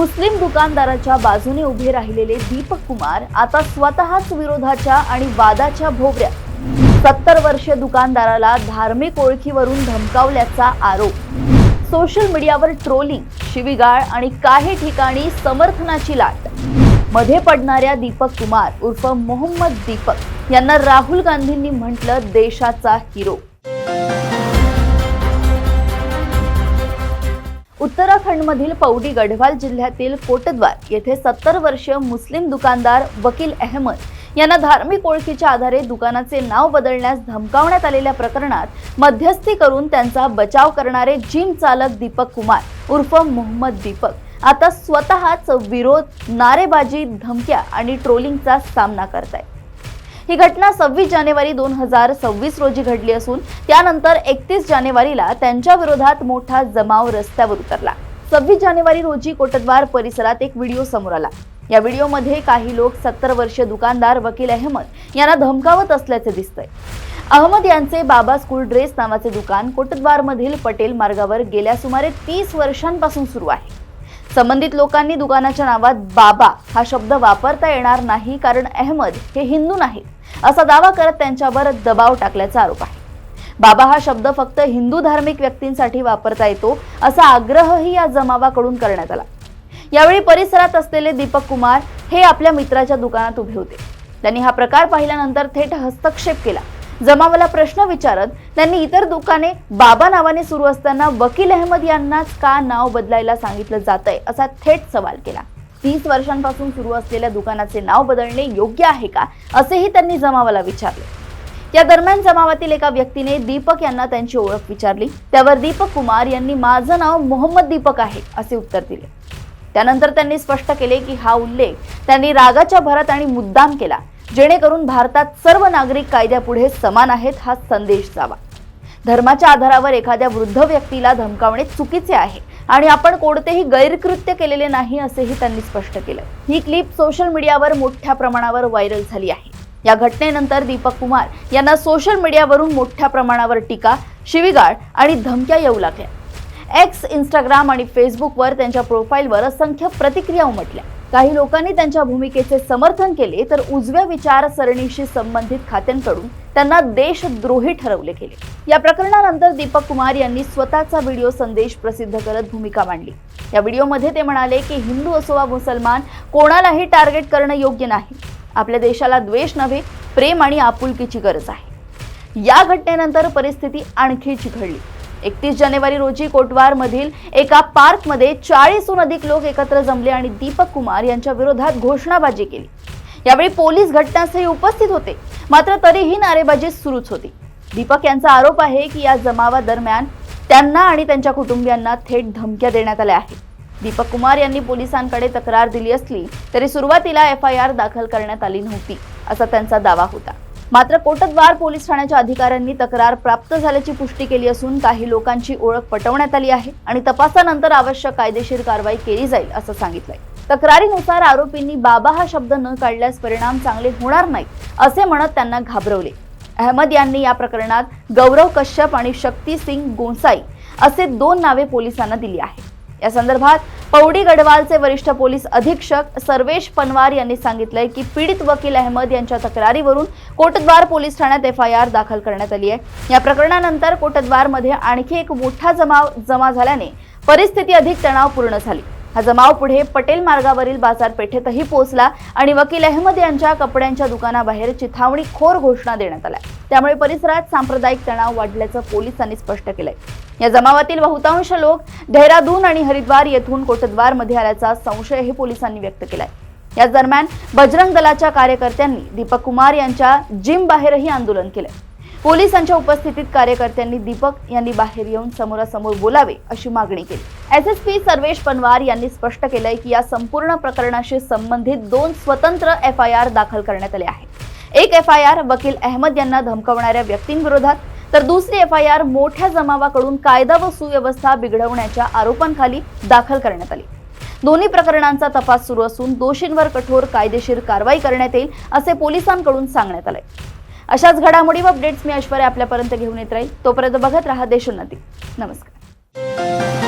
मुस्लिम दुकानदाराच्या बाजूने उभे राहिलेले दीपक कुमार आता स्वतःच विरोधाच्या आणि वादाच्या भोवऱ्यात 70 वर्षीय दुकानदाराला धार्मिक ओळखीवरून धमकावल्याचा आरोप। सोशल मीडियावर ट्रोलिंग, शिवीगाळ आणि काही ठिकाणी समर्थनाची लाट। मध्ये पडणाऱ्या दीपक कुमार उर्फ मोहम्मद दीपक यांना राहुल गांधींनी म्हटलं देशाचा हिरो। उत्तराखंडमधील पौडी गढ़वाल जिल्ह्यातील कोटद्वार येथे 70 वर्षीय मुस्लिम दुकानदार वकील अहमद यांना धार्मिक ओळखीच्या आधारे दुकानाचे नाव बदलण्यास धमकावण्यात आलेल्या प्रकरणात मध्यस्थी करून त्यांचा बचाव करणारे जिम चालक दीपक कुमार उर्फ मोहम्मद दीपक आता स्वतःच विरोध, नारेबाजी, धमक्या आणि ट्रोलिंगचा सामना करतायत। ही घटना 26 जानेवारी 2026 रोजी घडली असून त्यानंतर 31 जानेवारीला त्यांच्या विरोधात मोठा जमाव रस्त्यावर उतरला। 26 जानेवारी रोजी कोटद्वार परिसरात एक व्हिडिओ समोर आला। या व्हिडिओमध्ये काही लोक 70 वर्षीय दुकानदार वकील अहमद यांना धमकावत असल्याचे दिसतंय। अहमद यांचे बाबा स्कूल ड्रेस नावाचे दुकान कोटद्वार मधील पटेल मार्गावर गेल्या सुमारे 30 वर्षांपासून सुरू आहे। संबंधित लोकांनी दुकानाच्या नावात बाबा हा शब्द वापरता येणार नाही कारण अहमद हे हिंदू नाहीत असा दावा करत त्यांच्यावर दबाव टाकल्याचा आरोप आहे। बाबा हा शब्द फक्त हिंदू धार्मिक व्यक्तींसाठी वापरता येतो असा आग्रहही या जमावाकडून करण्यात आला। यावेळी परिसरात असलेले दीपक कुमार हे आपल्या मित्राच्या दुकानात उभे होते। त्यांनी हा प्रकार पाहिल्यानंतर थेट हस्तक्षेप केला। जमावाला प्रश्न विचारत त्यांनी इतर दुकाने बाबा नावाने सुरू असताना वकील अहमद यांनाच का नाव बदलायला सांगितलं जातंय असा थेट सवाल केला। 30 वर्षांपासून सुरू असलेल्या दुकानाचे नाव बदलणे योग्य आहे का असेही त्यांनी जमावाला विचारले। या दरम्यान जमावातील एका व्यक्तीने दीपक यांना त्यांची ओळख विचारली। त्यावर दीपक कुमार यांनी माझं नाव मोहम्मद दीपक आहे असे उत्तर दिले। त्यानंतर त्यांनी स्पष्ट केले की हा उल्लेख त्यांनी रागाच्या भरात आणि मुद्दाम केला जेणेकरून भारतात सर्व नागरिक कायद्यापुढे समान आहेत हा संदेश जावा। धर्माच्या आधारावर एखाद्या वृद्ध व्यक्तीला धमकावणे चुकीचे आहे आणि आपण कोणतेही गैरकृत्य केलेले नाही असेही त्यांनी स्पष्ट केलं। ही क्लिप सोशल मीडियावर मोठ्या प्रमाणावर व्हायरल झाली आहे। या घटनेनंतर दीपक कुमार यांना सोशल मीडियावरून मोठ्या प्रमाणावर टीका, शिवीगाळ आणि धमक्या येऊ लागल्या। एक्स, इंस्टाग्राम आणि फेसबुकवर त्यांच्या प्रोफाईलवर असंख्य प्रतिक्रिया उमटल्या। काही लोकांनी त्यांच्या भूमिकेचे समर्थन केले तर उजव्या विचारसरणीशी संबंधित खात्यांकडून त्यांना देशद्रोही ठरवले गेले। या प्रकरणानंतर दीपक कुमार यांनी स्वतःचा व्हिडिओ संदेश प्रसिद्ध करत भूमिका मांडली। या व्हिडिओमध्ये ते म्हणाले की हिंदू असो वा मुसलमान कोणालाही टार्गेट करणं योग्य नाही। आपल्या देशाला द्वेष नव्हे, प्रेम आणि आपुलकीची गरज आहे। या घटनेनंतर परिस्थिती आणखी चिघळली। 31 जानेवारी रोजी कोटद्वार मधील एका पार्क मध्ये 40हून अधिक लोक एकत्र जमले आणि दीपक कुमार यांच्या विरोधात घोषणाबाजी केली। यावेळी पोलीस घटनास्थळी उपस्थित होते, मात्र तरीही नारेबाजी सुरूच होती। दीपक यांचा आरोप आहे की या जमावादरम्यान त्यांना आणि त्यांच्या कुटुंबियांना थेट धमक्या देण्यात आल्या आहेत। दीपक कुमार यांनी पोलिसांकडे तक्रार दिली असली तरी सुरुवातीला FIR दाखल करण्यात आली नव्हती असा त्यांचा दावा होता। मात्र कोटद्वार पोलीस ठाण्याच्या अधिकाऱ्यांनी तक्रार प्राप्त झाल्याची पुष्टी केली असून काही लोकांची ओळख पटवण्यात आली आहे आणि तपासानंतर आवश्यक कायदेशीर कारवाई केली जाईल असं सांगितलंय। तक्रारीनुसार आरोपींनी बाबा हा शब्द न काढल्यास परिणाम चांगले होणार नाहीत असे म्हणत त्यांना घाबरवले। अहमद यांनी या प्रकरणात गौरव कश्यप आणि शक्ती सिंग गोसाई असे 2 नावे पोलिसांना दिली आहेत। या संदर्भात पौडी गढ़वालचे वरिष्ठ पोलीस अधीक्षक सर्वेश पनवार यांनी सांगितलंय की पीडित वकील अहमद यांच्या तक्रारीवरून कोटद्वार पोलीस ठाण्यात FIR दाखल करण्यात आली आहे। या प्रकरणानंतर कोटद्वार मध्ये आणखी एक मोठा जमा झाल्याने परिस्थिती अधिक तणावपूर्ण झाली। हा जमाव पुढे पटेल मार्गावरील बाजारपेठेतही पोहोचला आणि वकील अहमद यांच्या कपड्यांच्या दुकानाबाहेर चिथावणीखोर घोषणा देण्यात आल्या। त्यामुळे परिसरात सांप्रदायिक तणाव वाढल्याचं पोलिसांनी स्पष्ट केलंय। या जमावातील बहुतांश लोक देहरादून आणि हरिद्वार येथून कोटद्वार मध्ये आल्याचा संशयही पोलिसांनी व्यक्त केलाय। या दरम्यान बजरंग दलाच्या कार्यकर्त्यांनी दीपक कुमार यांच्या जिम बाहेरही आंदोलन केलंय। पोलिसांच्या उपस्थितीत कार्यकर्त्यांनी दीपक यांनी बाहेर येऊन समोरासमोर बोलावे अशी मागणी केली। SSP सर्वेश पनवार यांनी स्पष्ट केलंय की या संपूर्ण प्रकरणाशी संबंधित 2 स्वतंत्र FIR दाखल करण्यात आले आहेत। एक FIR वकील अहमद यांना धमकावणाऱ्या व्यक्तींविरोधात तर दुसरी FIR मोठ्या जमावाकडून कायदा व सुव्यवस्था बिघडवण्याच्या आरोपांखाली दाखल करण्यात आली। दोन्ही प्रकरणांचा तपास सुरू असून दोषींवर कठोर कायदेशीर कारवाई करण्यात येईल असे पोलिसांकडून सांगण्यात आले। अशाच घडामोडी व अपडेट्स मी ऐश्वर्या आपल्यापर्यंत घेऊन येत राहील। तोपर्यंत बघत रहा देशोन्नती। नमस्कार।